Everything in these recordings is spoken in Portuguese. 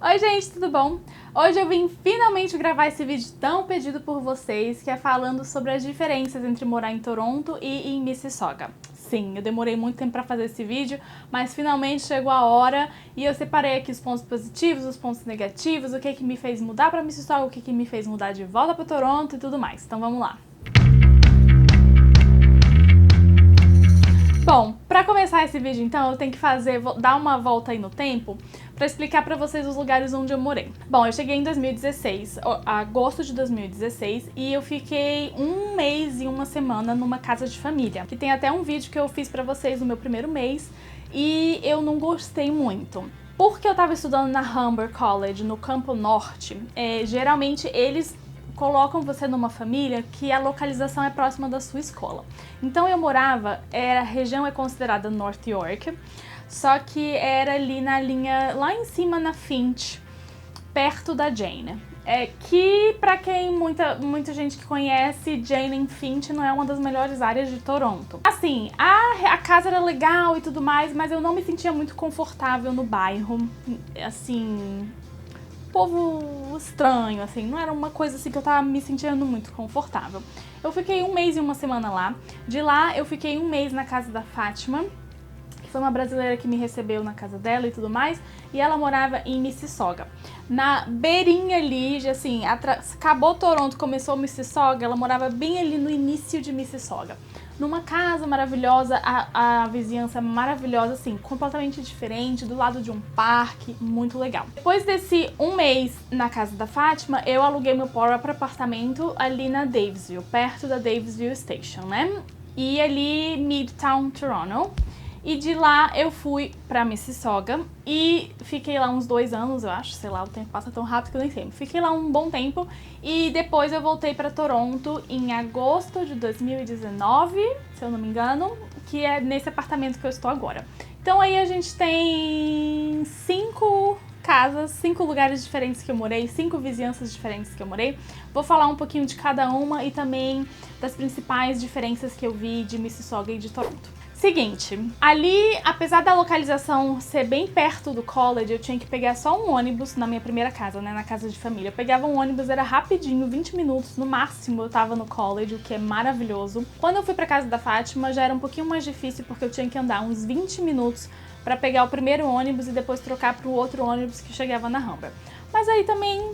Oi gente, tudo bom? Hoje eu vim finalmente gravar esse vídeo tão pedido por vocês, que é falando sobre as diferenças entre morar em Toronto e em Mississauga. Sim, eu demorei muito tempo pra fazer esse vídeo, mas finalmente chegou a hora e eu separei aqui os pontos positivos, os pontos negativos, o que me fez mudar pra Mississauga, o que me fez mudar de volta pra Toronto e tudo mais. Então vamos lá. Bom, pra começar esse vídeo então, eu tenho que dar uma volta aí no tempo pra explicar pra vocês os lugares onde eu morei. Bom, eu cheguei em 2016, agosto de 2016, e eu fiquei um mês e uma semana numa casa de família, que tem até um vídeo que eu fiz pra vocês no meu primeiro mês, e eu não gostei muito. Porque eu tava estudando na Humber College, no Campo Norte, geralmente eles colocam você numa família que a localização é próxima da sua escola. Então eu morava, a região é considerada North York, só que era ali na linha, lá em cima na Finch, perto da Jane. Que pra quem, muita gente que conhece, Jane em Finch não é uma das melhores áreas de Toronto. Assim, a casa era legal e tudo mais, mas eu não me sentia muito confortável no bairro, assim, povo estranho, assim, não era uma coisa assim que eu tava me sentindo muito confortável. Eu fiquei um mês e uma semana lá. De lá eu fiquei um mês na casa da Fátima, que foi uma brasileira que me recebeu na casa dela e tudo mais, e ela morava em Mississauga. Na beirinha ali, assim, acabou Toronto, começou Mississauga, ela morava bem ali no início de Mississauga. Numa casa maravilhosa, a vizinhança maravilhosa, assim, completamente diferente, do lado de um parque, muito legal. Depois desse um mês na casa da Fátima, eu aluguei meu próprio apartamento ali na Davisville, perto da Davisville Station, né? E ali, Midtown Toronto. E de lá eu fui pra Mississauga e fiquei lá uns 2 anos, eu acho, sei lá, o tempo passa tão rápido que eu nem sei. Fiquei lá um bom tempo e depois eu voltei pra Toronto em agosto de 2019, se eu não me engano, que é nesse apartamento que eu estou agora. Então aí a gente tem 5 casas, 5 lugares diferentes que eu morei, 5 vizinhanças diferentes que eu morei. Vou falar um pouquinho de cada uma e também das principais diferenças que eu vi de Mississauga e de Toronto. Seguinte, ali, apesar da localização ser bem perto do college, eu tinha que pegar só um ônibus na minha primeira casa, né, na casa de família. Eu pegava um ônibus, era rapidinho, 20 minutos, no máximo eu tava no college, o que é maravilhoso. Quando eu fui pra casa da Fátima, já era um pouquinho mais difícil, porque eu tinha que andar uns 20 minutos pra pegar o primeiro ônibus e depois trocar pro outro ônibus que chegava na Humber. Mas aí também,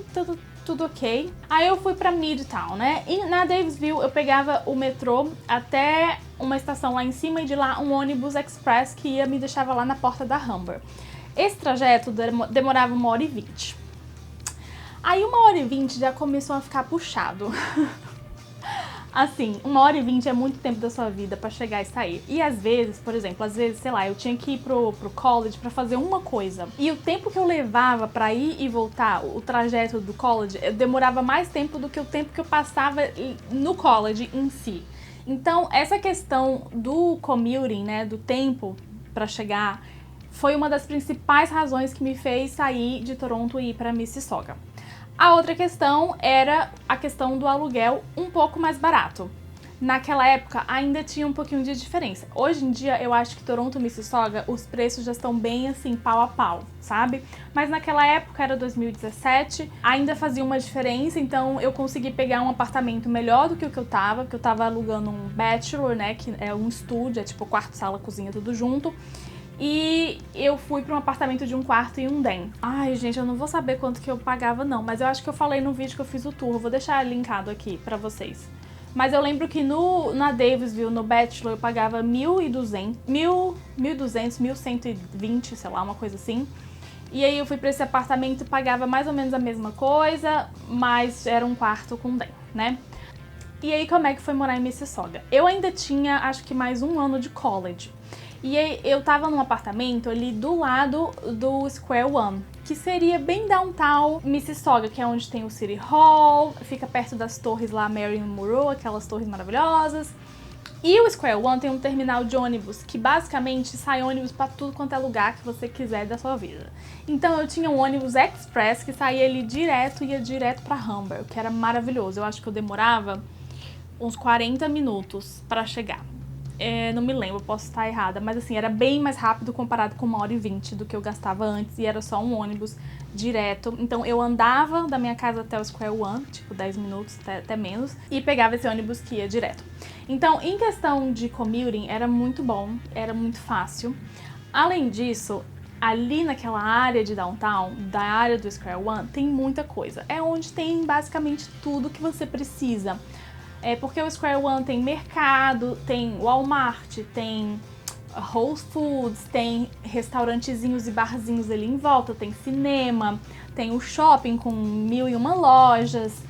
tudo ok. Aí eu fui pra Midtown, né? E na Davisville eu pegava o metrô até uma estação lá em cima e de lá um ônibus express que me deixava lá na porta da Humber. Esse trajeto demorava 1h20. Aí 1h20 já começou a ficar puxado. Assim, 1h20 é muito tempo da sua vida pra chegar e sair. E às vezes, por exemplo, sei lá, eu tinha que ir pro college pra fazer uma coisa. E o tempo que eu levava pra ir e voltar, o trajeto do college, demorava mais tempo do que o tempo que eu passava no college em si. Então, essa questão do commuting, né, do tempo pra chegar, foi uma das principais razões que me fez sair de Toronto e ir pra Mississauga. A outra questão era a questão do aluguel um pouco mais barato. Naquela época ainda tinha um pouquinho de diferença. Hoje em dia eu acho que Toronto e Mississauga os preços já estão bem assim pau a pau, sabe? Mas naquela época era 2017, ainda fazia uma diferença, então eu consegui pegar um apartamento melhor do que o que eu tava alugando um bachelor, né, que é um estúdio, é tipo quarto, sala, cozinha, tudo junto. E eu fui para um apartamento de 1 quarto e 1 den. Ai, gente, eu não vou saber quanto que eu pagava não, mas eu acho que eu falei no vídeo que eu fiz o tour, eu vou deixar linkado aqui pra vocês. Mas eu lembro que na Davisville, no Bachelor, eu pagava 1.200, 1.120, sei lá, uma coisa assim. E aí eu fui pra esse apartamento e pagava mais ou menos a mesma coisa, mas era 1 quarto com den, né? E aí como é que foi morar em Mississauga? Eu ainda tinha, acho que mais 1 ano de college. E aí eu tava num apartamento ali do lado do Square One, que seria bem downtown Mississauga, que é onde tem o City Hall, fica perto das torres lá, Marilyn Monroe, aquelas torres maravilhosas. E o Square One tem um terminal de ônibus, que basicamente sai ônibus pra tudo quanto é lugar que você quiser da sua vida. Então eu tinha um ônibus express que saía ali direto, ia direto pra Humber, que era maravilhoso. Eu acho que eu demorava uns 40 minutos pra chegar. não me lembro, posso estar errada, mas assim, era bem mais rápido comparado com 1h20 do que eu gastava antes, e era só um ônibus direto. Então eu andava da minha casa até o Square One, tipo 10 minutos, até menos, e pegava esse ônibus que ia direto. Então, em questão de commuting, era muito bom, era muito fácil. Além disso, ali naquela área de downtown, da área do Square One, tem muita coisa. É onde tem basicamente tudo que você precisa. Porque o Square One tem mercado, tem Walmart, tem Whole Foods, tem restaurantezinhos e barzinhos ali em volta, tem cinema, tem o shopping com 1001 lojas,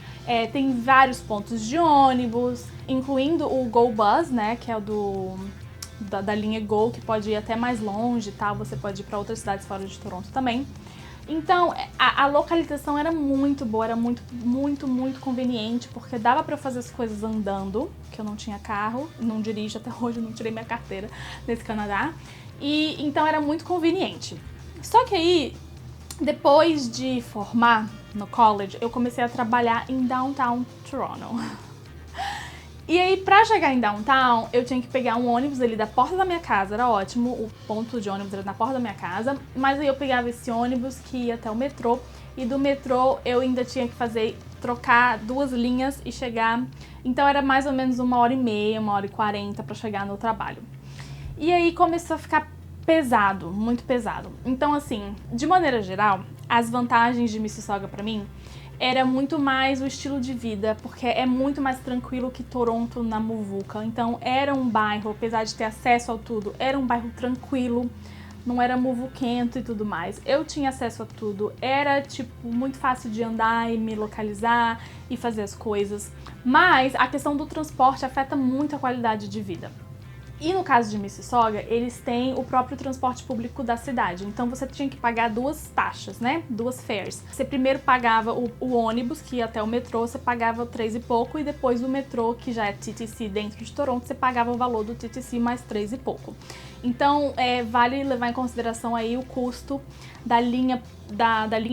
tem vários pontos de ônibus, incluindo o Go Bus, né, que é o da linha Go, que pode ir até mais longe, tá? Você pode ir para outras cidades fora de Toronto também. Então, a localização era muito boa, era muito, muito, muito conveniente, porque dava pra eu fazer as coisas andando, que eu não tinha carro, não dirijo até hoje, eu não tirei minha carteira nesse Canadá, e então era muito conveniente. Só que aí, depois de formar no college, eu comecei a trabalhar em Downtown Toronto. E aí, pra chegar em downtown, eu tinha que pegar um ônibus ali da porta da minha casa, era ótimo, o ponto de ônibus era na porta da minha casa, mas aí eu pegava esse ônibus que ia até o metrô, e do metrô eu ainda tinha que trocar 2 linhas e chegar, então era mais ou menos 1h30, 1h40 pra chegar no trabalho. E aí começou a ficar pesado, muito pesado. Então assim, de maneira geral, as vantagens de Mississauga pra mim era muito mais o estilo de vida, porque é muito mais tranquilo que Toronto na muvuca. Então era um bairro, apesar de ter acesso a tudo, era um bairro tranquilo, não era muvuquento e tudo mais. Eu tinha acesso a tudo, era tipo muito fácil de andar e me localizar e fazer as coisas. Mas a questão do transporte afeta muito a qualidade de vida. E no caso de Mississauga, eles têm o próprio transporte público da cidade. Então você tinha que pagar 2 taxas, né? 2 fares. Você primeiro pagava o ônibus, que ia até o metrô, você pagava 3 e pouco, e depois o metrô, que já é TTC dentro de Toronto, você pagava o valor do TTC mais 3 e pouco. Então, vale levar em consideração aí o custo da linha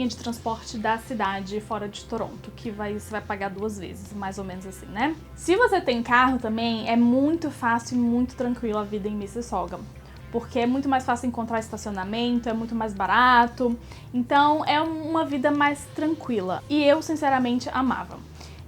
de transporte da cidade fora de Toronto, que você vai pagar 2 vezes, mais ou menos assim, né? Se você tem carro também, é muito fácil e muito tranquilo a vida em Mississauga, porque é muito mais fácil encontrar estacionamento, é muito mais barato, então é uma vida mais tranquila. E eu, sinceramente, amava.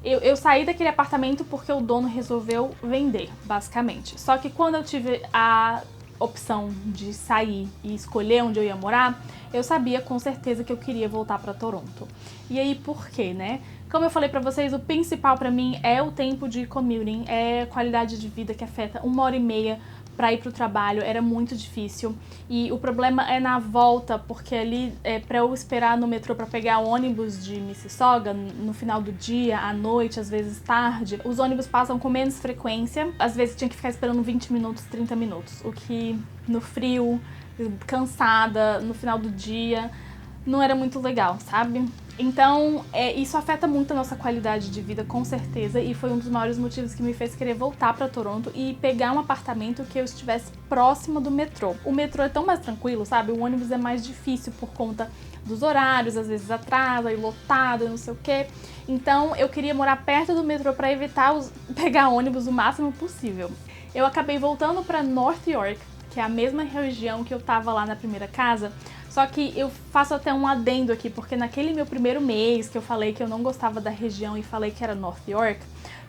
Eu saí daquele apartamento porque o dono resolveu vender, basicamente. Só que quando eu tive a opção de sair e escolher onde eu ia morar, eu sabia com certeza que eu queria voltar para Toronto. E aí, por quê, né? Como eu falei pra vocês, o principal pra mim é o tempo de commuting, é a qualidade de vida que afeta 1h30 pra ir pro trabalho, era muito difícil. E o problema é na volta, porque ali, pra eu esperar no metrô pra pegar o ônibus de Mississauga, no final do dia, à noite, às vezes tarde, os ônibus passam com menos frequência, às vezes tinha que ficar esperando 20 minutos, 30 minutos, o que no frio, cansada, no final do dia, não era muito legal, sabe? Então, isso afeta muito a nossa qualidade de vida, com certeza, e foi um dos maiores motivos que me fez querer voltar para Toronto e pegar um apartamento que eu estivesse próximo do metrô. O metrô é tão mais tranquilo, sabe? O ônibus é mais difícil por conta dos horários, às vezes atrasa e lotado, não sei o quê. Então, eu queria morar perto do metrô para evitar pegar ônibus o máximo possível. Eu acabei voltando para North York, que é a mesma região que eu tava lá na primeira casa, só que eu faço até um adendo aqui, porque naquele meu primeiro mês que eu falei que eu não gostava da região e falei que era North York,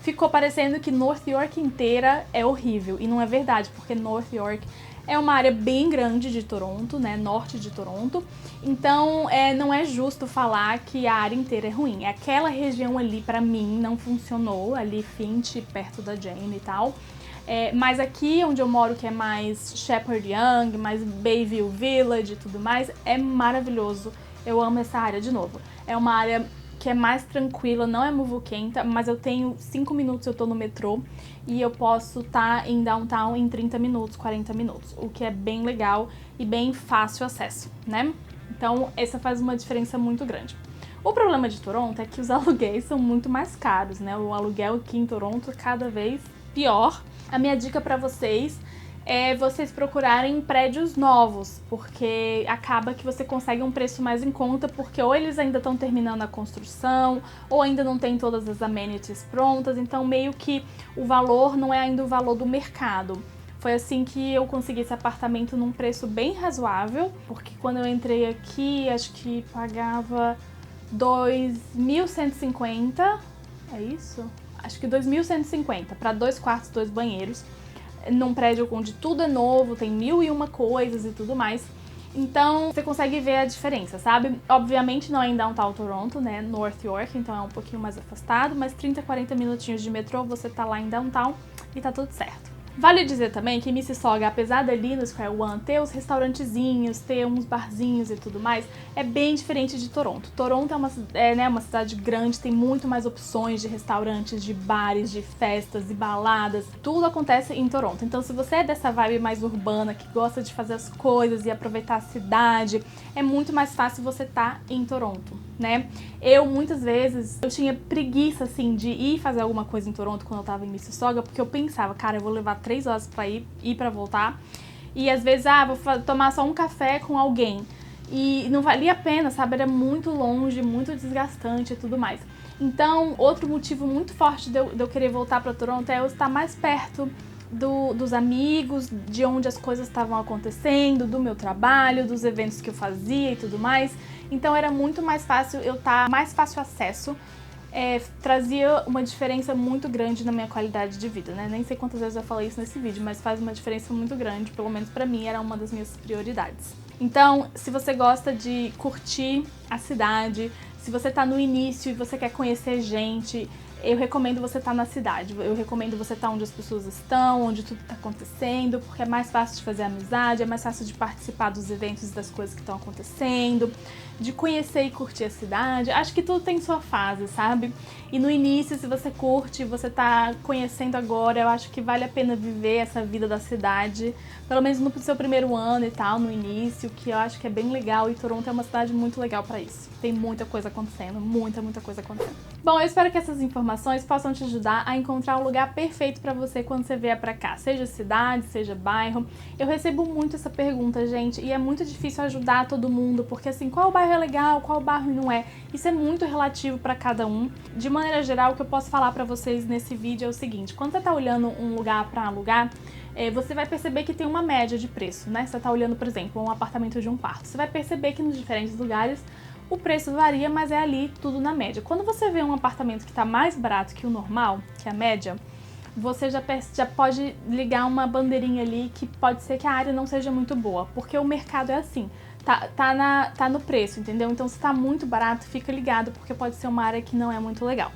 ficou parecendo que North York inteira é horrível, e não é verdade, porque North York é uma área bem grande de Toronto, né, norte de Toronto, então não é justo falar que a área inteira é ruim. Aquela região ali, pra mim, não funcionou, ali Finch, perto da Jane e tal. Mas aqui onde eu moro, que é mais Shepherd Young, mais Bayview Village e tudo mais, é maravilhoso. Eu amo essa área de novo. É uma área que é mais tranquila, não é muvuquenta, mas eu tenho 5 minutos, eu tô no metrô, e eu posso estar em downtown em 30 minutos, 40 minutos, o que é bem legal e bem fácil acesso, né? Então, essa faz uma diferença muito grande. O problema de Toronto é que os aluguéis são muito mais caros, né? O aluguel aqui em Toronto é cada vez pior. A minha dica pra vocês é vocês procurarem prédios novos, porque acaba que você consegue um preço mais em conta, porque ou eles ainda estão terminando a construção, ou ainda não tem todas as amenities prontas, então meio que o valor não é ainda o valor do mercado. Foi assim que eu consegui esse apartamento num preço bem razoável, porque quando eu entrei aqui, acho que pagava 2.150, é isso? Acho que 2.150 para 2 quartos, 2 banheiros, num prédio onde tudo é novo, tem 1001 coisas e tudo mais. Então, você consegue ver a diferença, sabe? Obviamente não é em Downtown Toronto, né? North York, então é um pouquinho mais afastado, mas 30, 40 minutinhos de metrô, você tá lá em Downtown e tá tudo certo. Vale dizer também que Mississauga, apesar dali no Square One ter os restaurantezinhos, ter uns barzinhos e tudo mais, é bem diferente de Toronto. Toronto é uma cidade grande, tem muito mais opções de restaurantes, de bares, de festas e baladas. Tudo acontece em Toronto. Então, se você é dessa vibe mais urbana, que gosta de fazer as coisas e aproveitar a cidade, é muito mais fácil você estar em Toronto, né? Muitas vezes, eu tinha preguiça, assim, de ir fazer alguma coisa em Toronto quando eu tava em Mississauga, porque eu pensava, cara, eu vou levar 3 horas pra ir pra voltar. E às vezes, vou tomar só um café com alguém. E não valia a pena, sabe? Era muito longe, muito desgastante e tudo mais. Então, outro motivo muito forte de eu querer voltar pra Toronto é eu estar mais perto dos amigos, de onde as coisas estavam acontecendo, do meu trabalho, dos eventos que eu fazia e tudo mais. Então era muito mais fácil eu estar mais fácil acesso. Trazia uma diferença muito grande na minha qualidade de vida, né? Nem sei quantas vezes eu falei isso nesse vídeo, mas faz uma diferença muito grande, pelo menos pra mim era uma das minhas prioridades. Então, se você gosta de curtir a cidade, se você tá no início e você quer conhecer gente, eu recomendo você estar na cidade, eu recomendo você estar onde as pessoas estão, onde tudo está acontecendo, porque é mais fácil de fazer amizade, é mais fácil de participar dos eventos e das coisas que estão acontecendo, de conhecer e curtir a cidade. Acho que tudo tem sua fase, sabe? E no início, se você curte, você tá conhecendo agora, eu acho que vale a pena viver essa vida da cidade, pelo menos no seu primeiro ano e tal, no início, que eu acho que é bem legal, e Toronto é uma cidade muito legal pra isso. Tem muita coisa acontecendo, muita coisa acontecendo. Bom, eu espero que essas informações possam te ajudar a encontrar o lugar perfeito pra você quando você vier pra cá, seja cidade, seja bairro. Eu recebo muito essa pergunta, gente, e é muito difícil ajudar todo mundo, porque assim, qual bairro é legal, qual bairro não é? Isso é muito relativo pra cada um. De maneira geral, o que eu posso falar pra vocês nesse vídeo é o seguinte: quando você tá olhando um lugar pra alugar, você vai perceber que tem uma média de preço, né? Você tá olhando, por exemplo, um apartamento de 1 quarto. Você vai perceber que nos diferentes lugares o preço varia, mas é ali tudo na média. Quando você vê um apartamento que tá mais barato que o normal, que é a média, você já pode ligar uma bandeirinha ali que pode ser que a área não seja muito boa, porque o mercado é assim, tá no preço, entendeu? Então se tá muito barato, fica ligado, porque pode ser uma área que não é muito legal.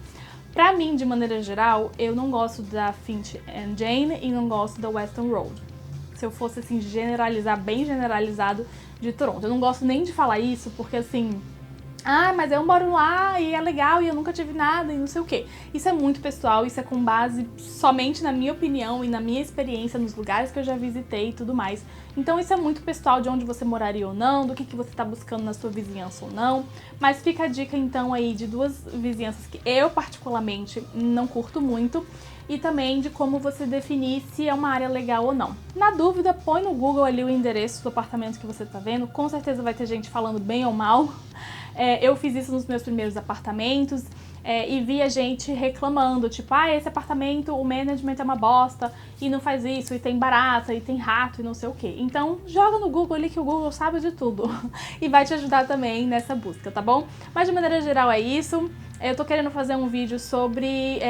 Pra mim, de maneira geral, eu não gosto da Finch and Jane e não gosto da Weston Road. Se eu fosse, assim, generalizar, bem generalizado, de Toronto. Eu não gosto nem de falar isso, porque, assim, mas eu moro lá e é legal e eu nunca tive nada e não sei o quê. Isso é muito pessoal, isso é com base somente na minha opinião e na minha experiência nos lugares que eu já visitei e tudo mais. Então isso é muito pessoal, de onde você moraria ou não, do que você tá buscando na sua vizinhança ou não. Mas fica a dica então aí de 2 vizinhanças que eu particularmente não curto muito, e também de como você definir se é uma área legal ou não. Na dúvida, põe no Google ali o endereço do apartamento que você tá vendo, com certeza vai ter gente falando bem ou mal. Eu fiz isso nos meus primeiros apartamentos e via gente reclamando, tipo, esse apartamento, o management é uma bosta e não faz isso, e tem barata, e tem rato, e não sei o quê. Então, joga no Google ali que o Google sabe de tudo e vai te ajudar também nessa busca, tá bom? Mas de maneira geral é isso. Eu tô querendo fazer um vídeo sobre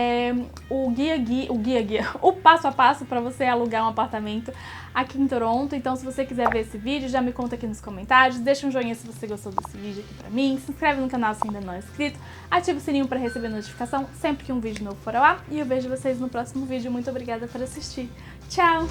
o passo a passo para você alugar um apartamento aqui em Toronto. Então, se você quiser ver esse vídeo, já me conta aqui nos comentários, deixa um joinha se você gostou desse vídeo aqui pra mim, se inscreve no canal se ainda não é inscrito, ativa o sininho para receber notificação sempre que um vídeo novo for ao ar, e eu vejo vocês no próximo vídeo. Muito obrigada por assistir. Tchau!